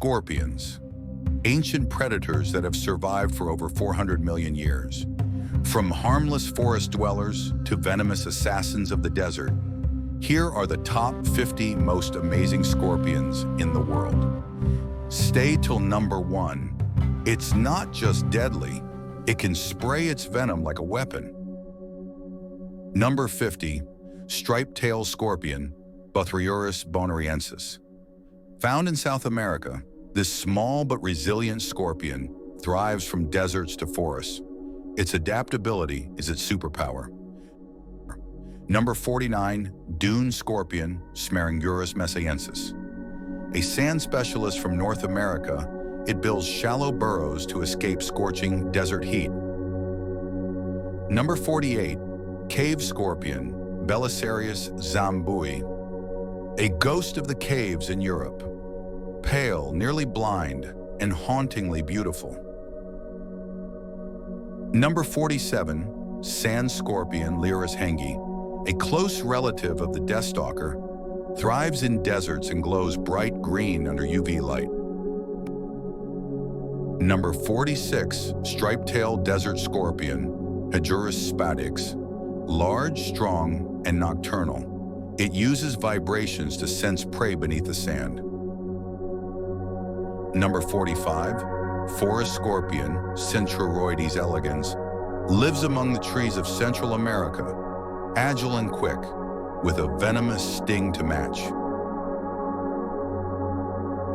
Scorpions, ancient predators that have survived for over 400 million years. From harmless forest dwellers to venomous assassins of the desert, here are the top 50 most amazing scorpions in the world. Stay till number 1. It's not just deadly, it can spray its venom like a weapon. Number 50, Striped-tailed Scorpion, Buthus bonariensis. Found in South America, this small but resilient scorpion thrives from deserts to forests. Its adaptability is its superpower. Number 49, Dune Scorpion, Stigmurus messiensis. A sand specialist from North America, it builds shallow burrows to escape scorching desert heat. Number 48, Cave Scorpion, Belisarius zambui. A ghost of the caves in Europe. Pale, nearly blind, and hauntingly beautiful. Number 47, Sand Scorpion Lyrus hengi, a close relative of the Deathstalker, thrives in deserts and glows bright green under UV light. Number 46, Striped-tailed Desert Scorpion, Hedurus spadix, large, strong, and nocturnal. It uses vibrations to sense prey beneath the sand. Number 45, Forest Scorpion, Centruroides elegans, lives among the trees of Central America, agile and quick, with a venomous sting to match.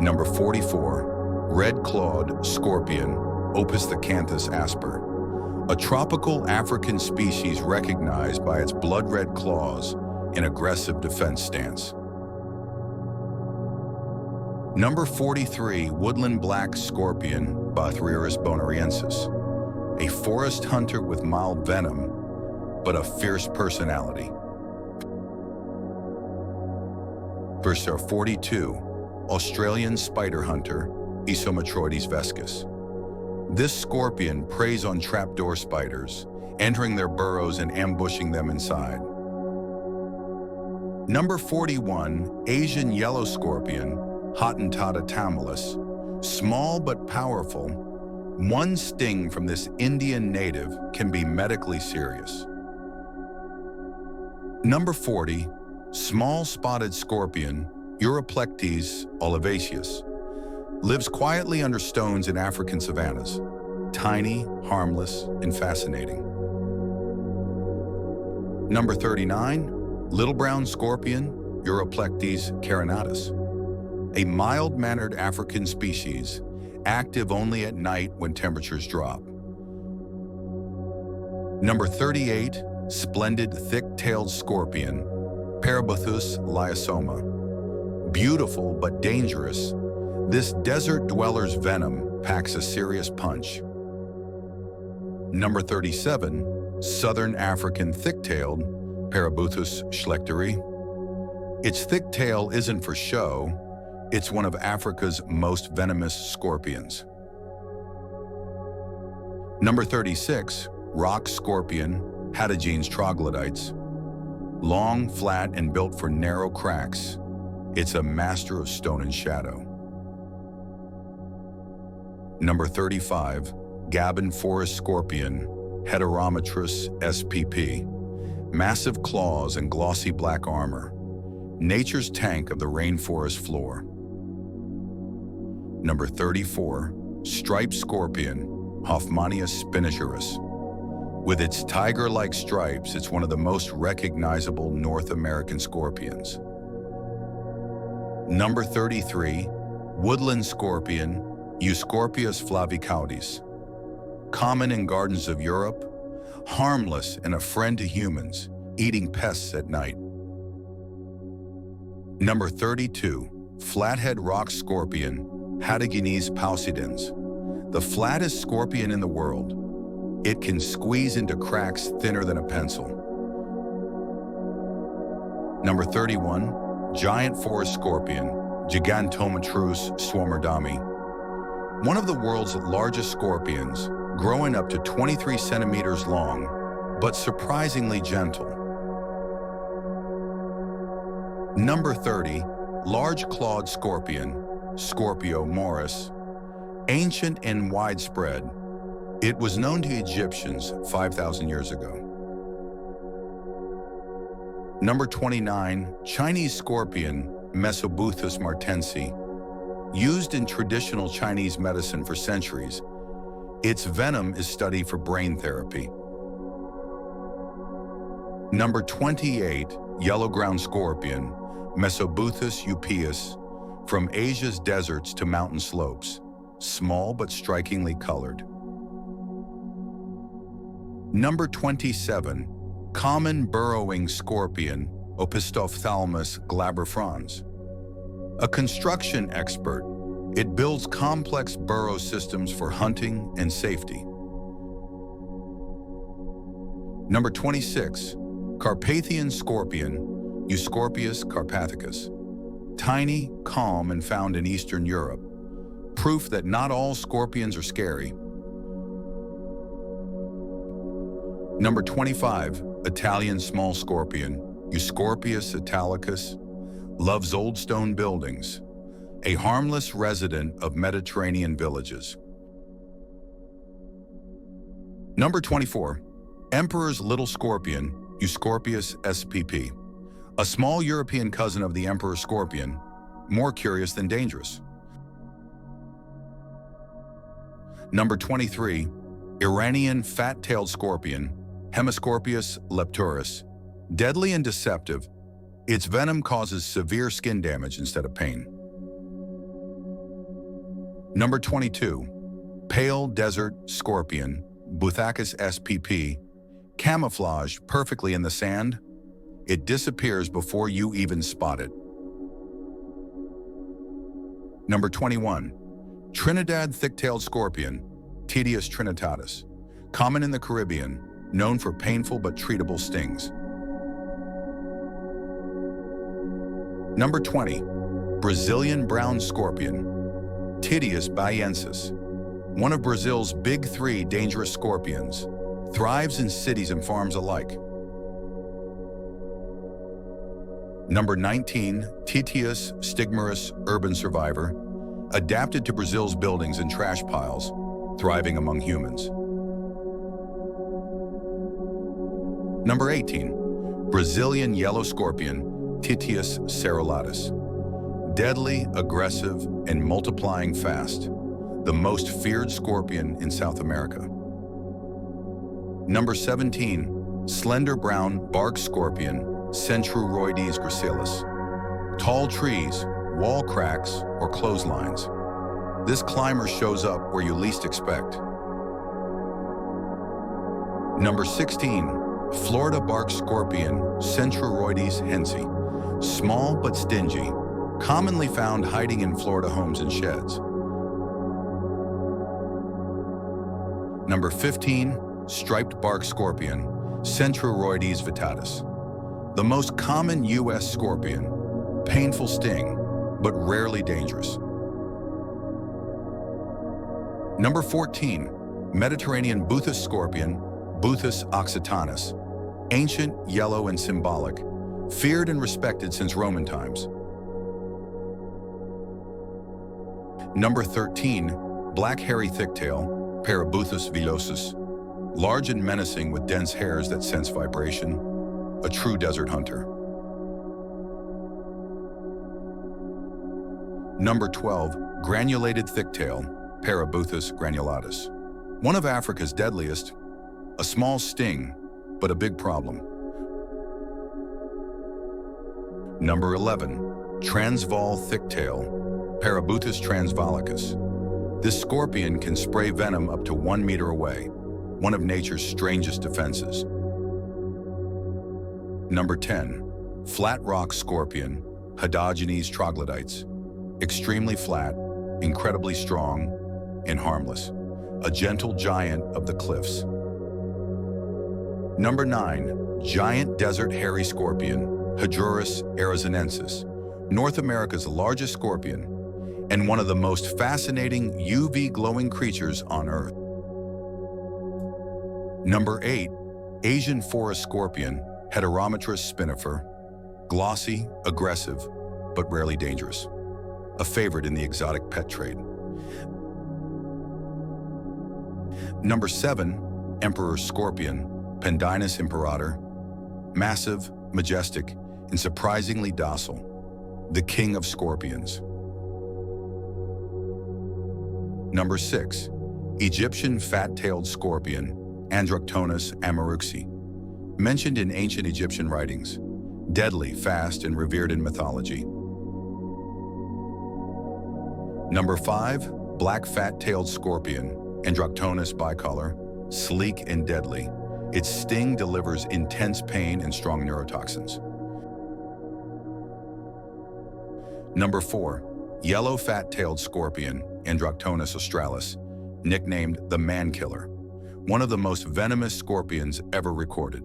Number 44, Red-clawed Scorpion, Opus Thecanthus asper, a tropical African species recognized by its blood-red claws and aggressive defense stance. Number 43, Woodland Black Scorpion, Buthus bonariensis, a forest hunter with mild venom, but a fierce personality. Verse 42, Australian spider hunter, Isometroides vescus. This scorpion preys on trapdoor spiders, entering their burrows and ambushing them inside. Number 41, Asian yellow scorpion, Hottentotta tamilis. Small but powerful, one sting from this Indian native can be medically serious. Number 40, small spotted scorpion, Uraplectes olivaceus, lives quietly under stones in African savannas, tiny, harmless, and fascinating. Number 39, little brown scorpion, Uraplectes carinatus, a mild-mannered African species, active only at night when temperatures drop. Number 38, Splendid Thick-tailed Scorpion, Buthus liasoma. Beautiful but dangerous, this desert dweller's venom packs a serious punch. Number 37, Southern African Thick-tailed Buthus schlechteri. Its thick tail isn't for show, it's one of Africa's most venomous scorpions. Number 36, Rock Scorpion, Hatagenes troglodytes. Long, flat, and built for narrow cracks, it's a master of stone and shadow. Number 35, Gabon Forest Scorpion, Heterometrus spp. Massive claws and glossy black armor. Nature's tank of the rainforest floor. Number 34, Striped Scorpion, Hoffmannius spinacerus. With its tiger-like stripes, it's one of the most recognizable North American scorpions. Number 33, Woodland Scorpion, Euscorpius flavicaudis. Common in gardens of Europe, harmless and a friend to humans, eating pests at night. Number 32, Flathead Rock Scorpion, Hatagenes paucidens. The flattest scorpion in the world. It can squeeze into cracks thinner than a pencil. Number 31, Giant Forest Scorpion, Gigantometrus swammerdami. One of the world's largest scorpions, growing up to 23 centimeters long, but surprisingly gentle. Number 30, Large-clawed Scorpion, Scorpio morus, ancient and widespread. It was known to Egyptians 5,000 years ago. Number 29, Chinese scorpion, Buthus martensi. Used in traditional Chinese medicine for centuries, its venom is studied for brain therapy. Number 28, yellow ground scorpion, Buthus upius, from Asia's deserts to mountain slopes, small but strikingly colored. Number 27, common burrowing scorpion, Opistophthalmus glabrifrons. A construction expert, it builds complex burrow systems for hunting and safety. Number 26, Carpathian Scorpion, Euscorpius carpathicus. Tiny, calm, and found in Eastern Europe. Proof that not all scorpions are scary. Number 25, Italian small scorpion, Euscorpius italicus, loves old stone buildings, a harmless resident of Mediterranean villages. Number 24, Emperor's little scorpion, Euscorpius spp. A small European cousin of the emperor scorpion, more curious than dangerous. Number 23, Iranian fat-tailed scorpion, Hemoscorpius lepturus. Deadly and deceptive, its venom causes severe skin damage instead of pain. Number 22, pale desert scorpion, Buthus spp. Camouflage perfectly in the sand, it disappears before you even spot it. Number 21, Trinidad thick-tailed scorpion, Tityus trinitatis. Common in the Caribbean, known for painful but treatable stings. Number 20, Brazilian brown scorpion, Tityus baiensis. One of Brazil's big three dangerous scorpions, thrives in cities and farms alike. Number 19, Tityus stigmurus urban survivor, adapted to Brazil's buildings and trash piles, thriving among humans. Number 18, Brazilian yellow scorpion, Tityus cerulatus. Deadly, aggressive, and multiplying fast, the most feared scorpion in South America. Number 17, slender brown bark scorpion, Centruroides gracilis. Tall trees, wall cracks, or clotheslines. This climber shows up where you least expect. Number 16, Florida bark scorpion, Centruroides hensi. Small but stingy, commonly found hiding in Florida homes and sheds. Number 15, striped bark scorpion, Centruroides vittatus. The most common U.S. scorpion, painful sting, but rarely dangerous. Number 14, Mediterranean Buthus scorpion, Buthus occitanus. Ancient, yellow, and symbolic, feared and respected since Roman times. Number 13, black hairy thick-tail, Buthus villosus. Large and menacing with dense hairs that sense vibration, a true desert hunter. Number 12, Granulated Thick-tail, Buthus granulatus. One of Africa's deadliest, a small sting, but a big problem. Number 11, Transvaal Thick-tail, Buthus transvaalicus. This scorpion can spray venom up to 1 meter away, one of nature's strangest defenses. Number 10, Flat rock scorpion, Hadrogenes troglodytes. Extremely flat, incredibly strong, and harmless. A gentle giant of the cliffs. Number 9, giant desert hairy scorpion, Hadrurus arizonensis. North America's largest scorpion, and one of the most fascinating UV glowing creatures on Earth. Number 8, Asian forest scorpion, Heterometrus spinifer. Glossy, aggressive, but rarely dangerous. a favorite in the exotic pet trade. Number 7, Emperor Scorpion, Pendinus imperator. Massive, majestic, and surprisingly docile. The king of scorpions. Number 6, Egyptian fat-tailed scorpion, Androctonus amaruxi. Mentioned in ancient Egyptian writings. Deadly, fast, and revered in mythology. Number 5, black fat-tailed scorpion, Androctonus bicolor, sleek and deadly. Its sting delivers intense pain and strong neurotoxins. Number 4, yellow fat-tailed scorpion, Androctonus australis, nicknamed the man-killer, one of the most venomous scorpions ever recorded.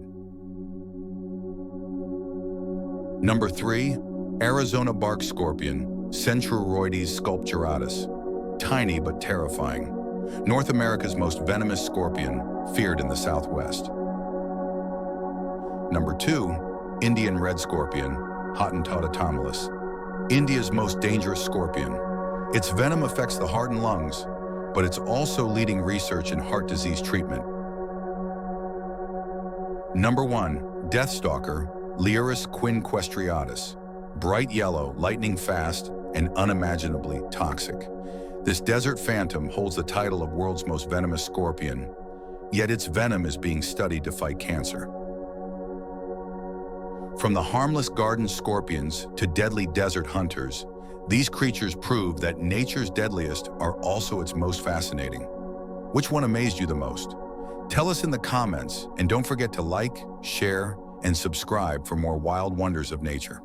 Number 3, Arizona bark scorpion, Centruroides sculpturatus, tiny but terrifying. North America's most venomous scorpion, feared in the Southwest. Number 2, Indian red scorpion, Hottentot autonomous, India's most dangerous scorpion. Its venom affects the heart and lungs, but it's also leading research in heart disease treatment. Number 1, Deathstalker, Liurus quinquestriatus, bright yellow, lightning fast, and unimaginably toxic. This desert phantom holds the title of world's most venomous scorpion, yet its venom is being studied to fight cancer. From the harmless garden scorpions to deadly desert hunters, these creatures prove that nature's deadliest are also its most fascinating. Which one amazed you the most? Tell us in the comments, and don't forget to like, share, and subscribe for more wild wonders of nature.